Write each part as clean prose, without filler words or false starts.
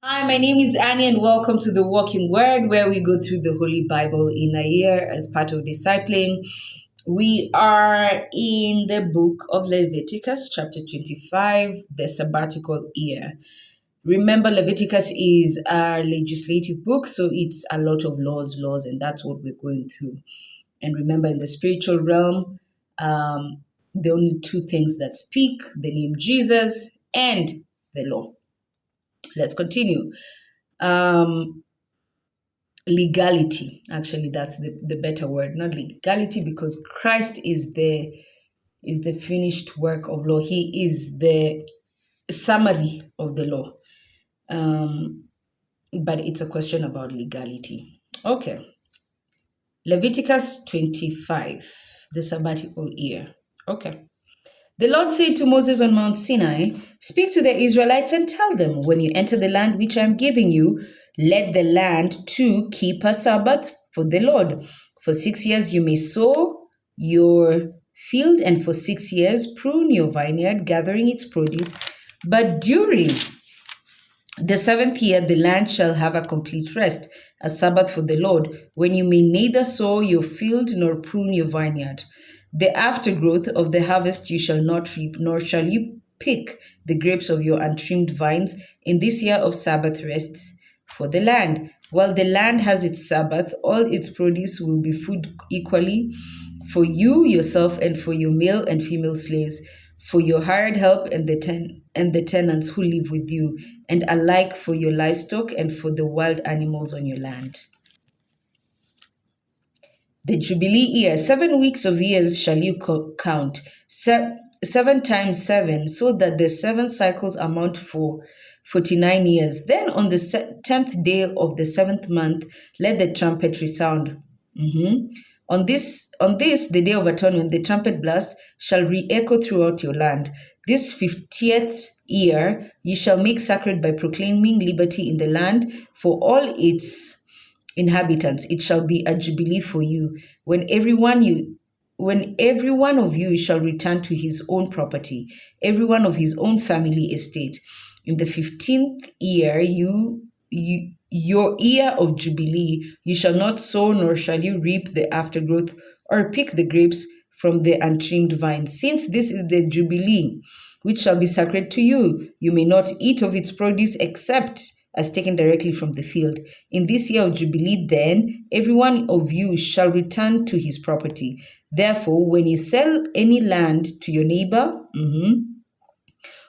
Hi, my name is Annie, and welcome to the Walking Word, where we go through the Holy Bible in a year as part of discipling. We are in the book of Leviticus, chapter 25, the sabbatical year. Remember, Leviticus is a legislative book, so it's a lot of laws, and that's what we're going through. And remember, in the spiritual realm, the only two things that speak the name Jesus and the law. Let's continue. Um, Legality, actually, that's the better word, not legality, because Christ is the finished work of law. He is the summary of the law. But it's a question about legality. Okay. Leviticus 25, the sabbatical year. Okay. The Lord said to Moses on Mount Sinai, "Speak to the Israelites and tell them, when you enter the land which I am giving you, let the land too keep a Sabbath for the Lord. For 6 years you may sow your field, and for 6 years prune your vineyard, gathering its produce. But during the seventh year, the land shall have a complete rest, a Sabbath for the Lord, when you may neither sow your field nor prune your vineyard. The aftergrowth of the harvest you shall not reap, nor shall you pick the grapes of your untrimmed vines in this year of Sabbath rests for the land. While the land has its Sabbath, all its produce will be food equally for you, yourself, and for your male and female slaves, for your hired help and the tenants who live with you, and alike for your livestock and for the wild animals on your land." The Jubilee year, 7 weeks of years shall you count, 7 times 7, so that the 7 cycles amount for 49 years. Then on the 10th day of the seventh month, let the trumpet resound. On this, the day of atonement, the trumpet blast shall re-echo throughout your land. This 50th year you shall make sacred by proclaiming liberty in the land for all its inhabitants. It shall be a jubilee for you, when every one of you shall return to his own property, every one of his own family estate. In the 15th year, your year of jubilee, you shall not sow, nor shall you reap the aftergrowth, or pick the grapes from the untrimmed vines. Since this is the jubilee, which shall be sacred to you, you may not eat of its produce except as taken directly from the field. In this year of jubilee, then, every one of you shall return to his property. Therefore, when you sell any land to your neighbor,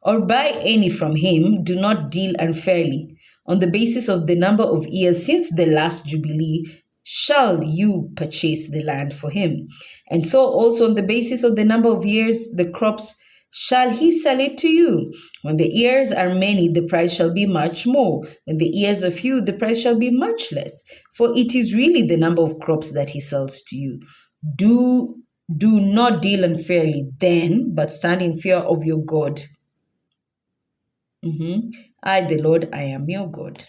or buy any from him, do not deal unfairly. On the basis of the number of years since the last Jubilee, shall you purchase the land for him. And so also on the basis of the number of years the crops shall he sell it to you. When the years are many, the price shall be much more. When the years are few, the price shall be much less. For it is really the number of crops that he sells to you. Do not deal unfairly then, but stand in fear of your God. I, the Lord, I am your God.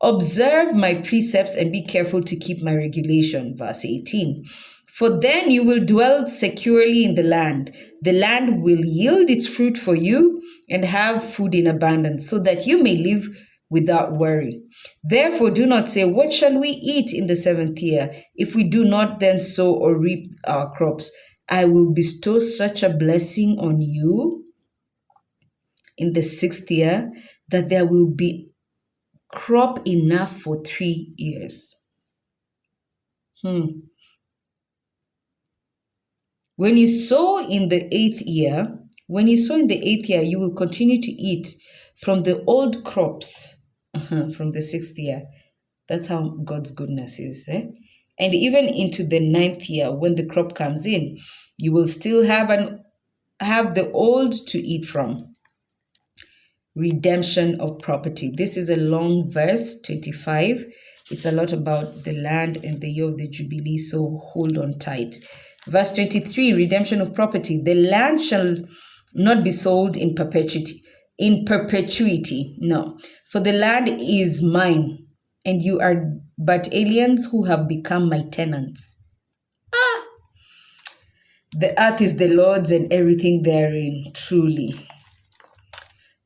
Observe my precepts and be careful to keep my regulation. Verse 18. For then you will dwell securely in the land. The land will yield its fruit for you and have food in abundance, so that you may live without worry. Therefore, do not say, "What shall we eat in the seventh year?" If we do not then sow or reap our crops, I will bestow such a blessing on you in the 6th year that there will be crop enough for 3 years. When you sow in the 8th year, you will continue to eat from the old crops from the 6th year. That's how God's goodness is. And even into the 9th year, when the crop comes in, you will still have the old to eat from. Redemption of property. This is a long verse, 25. It's a lot about the land and the year of the Jubilee, so hold on tight. Verse 23, redemption of property. The land shall not be sold in perpetuity. No, for the land is mine, and you are but aliens who have become my tenants. The earth is the Lord's and everything therein, truly.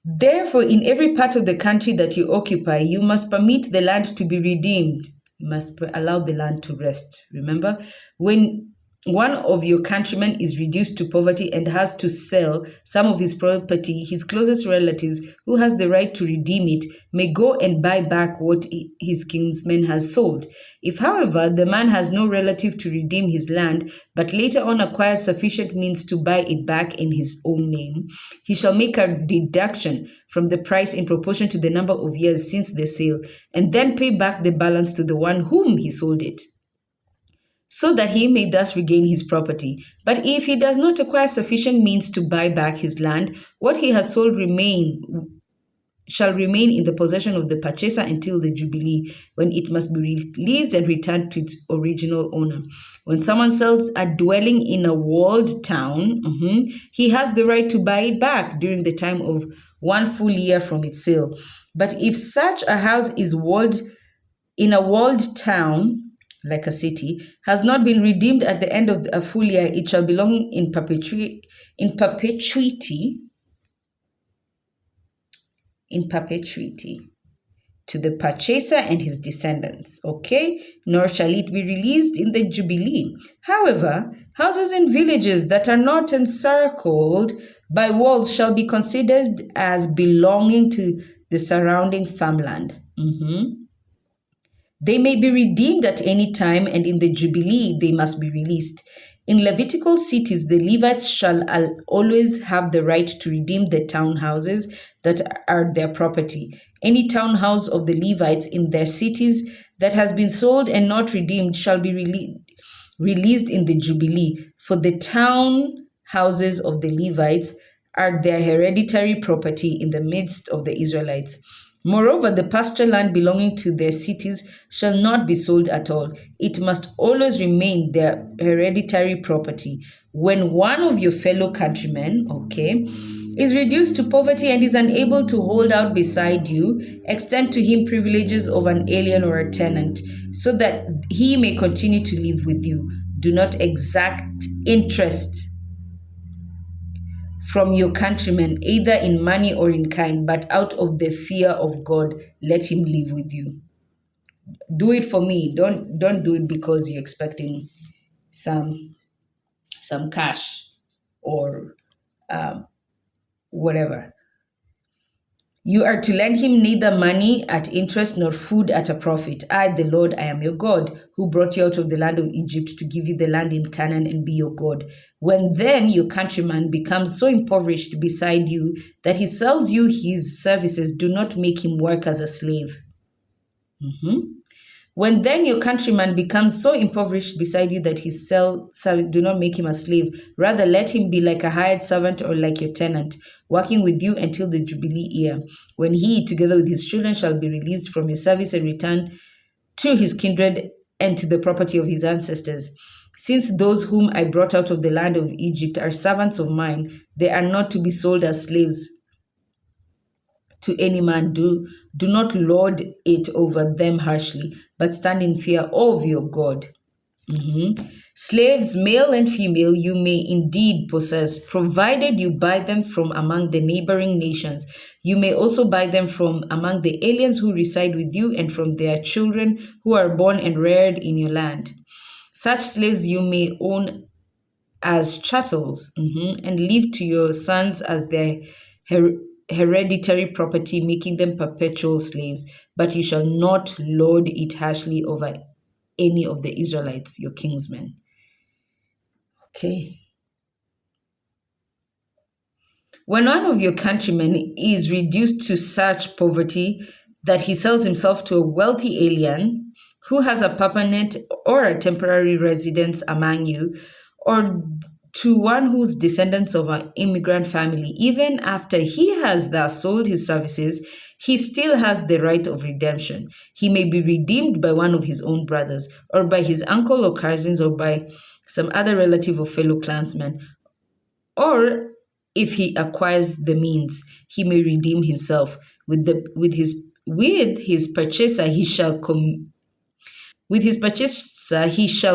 Therefore, in every part of the country that you occupy, you must permit the land to be redeemed. You must allow the land to rest. Remember, when one of your countrymen is reduced to poverty and has to sell some of his property, his closest relatives, who has the right to redeem it, may go and buy back what his kinsman has sold. If, however, the man has no relative to redeem his land, but later on acquires sufficient means to buy it back in his own name, he shall make a deduction from the price in proportion to the number of years since the sale, and then pay back the balance to the one whom he sold it, so that he may thus regain his property. But if he does not acquire sufficient means to buy back his land, what he has sold shall remain in the possession of the purchaser until the Jubilee, when it must be released and returned to its original owner. When someone sells a dwelling in a walled town, he has the right to buy it back during the time of 1 full year from its sale. But if such a house is walled in a walled town, like a city, has not been redeemed at the end of a full year, it shall belong in perpetuity to the purchaser and his descendants, okay? Nor shall it be released in the Jubilee. However, houses in villages that are not encircled by walls shall be considered as belonging to the surrounding farmland. They may be redeemed at any time, and in the Jubilee they must be released. In Levitical cities, the Levites shall always have the right to redeem the townhouses that are their property. Any townhouse of the Levites in their cities that has been sold and not redeemed shall be released in the Jubilee, for the townhouses of the Levites are their hereditary property in the midst of the Israelites. Moreover, the pasture land belonging to their cities shall not be sold at all. It must always remain their hereditary property. When one of your fellow countrymen, is reduced to poverty and is unable to hold out beside you, extend to him privileges of an alien or a tenant, so that he may continue to live with you. Do not exact interest from your countrymen, either in money or in kind, but out of the fear of God, let him live with you. Do it for me. Don't do it because you're expecting some cash or whatever. You are to lend him neither money at interest nor food at a profit. I, the Lord, I am your God, who brought you out of the land of Egypt to give you the land in Canaan and be your God. When then your countryman becomes so impoverished beside you that he sells you his services, do not make him work as a slave. When then your countryman becomes so impoverished beside you that he do not make him a slave. Rather, let him be like a hired servant or like your tenant, working with you until the Jubilee year, when he, together with his children, shall be released from your service and return to his kindred and to the property of his ancestors. Since those whom I brought out of the land of Egypt are servants of mine, they are not to be sold as slaves to any man. Do not lord it over them harshly, but stand in fear of your God. Slaves, male and female, you may indeed possess, provided you buy them from among the neighboring nations. You may also buy them from among the aliens who reside with you and from their children who are born and reared in your land. Such slaves you may own as chattels and leave to your sons as their hereditary property, making them perpetual slaves, but you shall not lord it harshly over any of the Israelites, your kinsmen. Okay. When one of your countrymen is reduced to such poverty that he sells himself to a wealthy alien who has a permanent or a temporary residence among you, or to one whose descendants of an immigrant family, even after he has thus sold his services, he still has the right of redemption. He may be redeemed by one of his own brothers, or by his uncle or cousins, or by some other relative or fellow clansman. Or if he acquires the means, he may redeem himself. With his purchaser he shall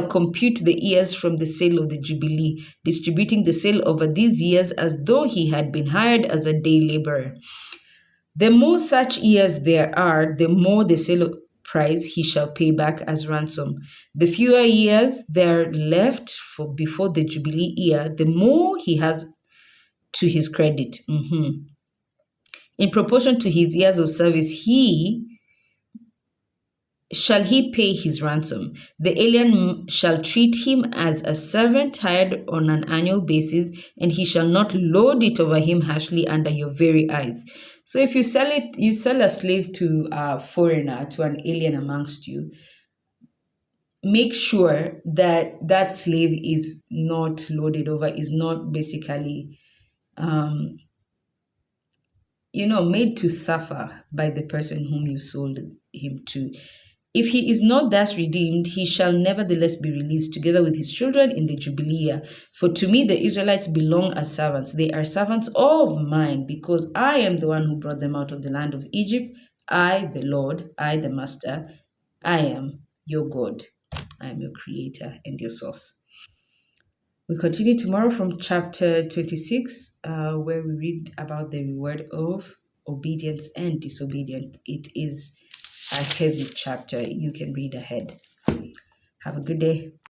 compute the years from the sale of the Jubilee, distributing the sale over these years as though he had been hired as a day laborer. The more such years there are, the more the sale price he shall pay back as ransom. The fewer years there are left for before the Jubilee year, the more he has to his credit. In proportion to his years of service, shall he pay his ransom. The alien shall treat him as a servant hired on an annual basis, and he shall not lord it over him harshly under your very eyes. So if you sell a slave to a foreigner, to an alien amongst you, make sure that that slave is not loaded over, is not basically made to suffer by the person whom you sold him to. If he is not thus redeemed, he shall nevertheless be released together with his children in the Jubilee year. For to me the Israelites belong as servants. They are servants of mine, because I am the one who brought them out of the land of Egypt. I, the Lord, I, the Master, I am your God. I am your creator and your source. We continue tomorrow from chapter 26, where we read about the reward of obedience and disobedience. It is a heavy chapter. You can read ahead. Have a good day.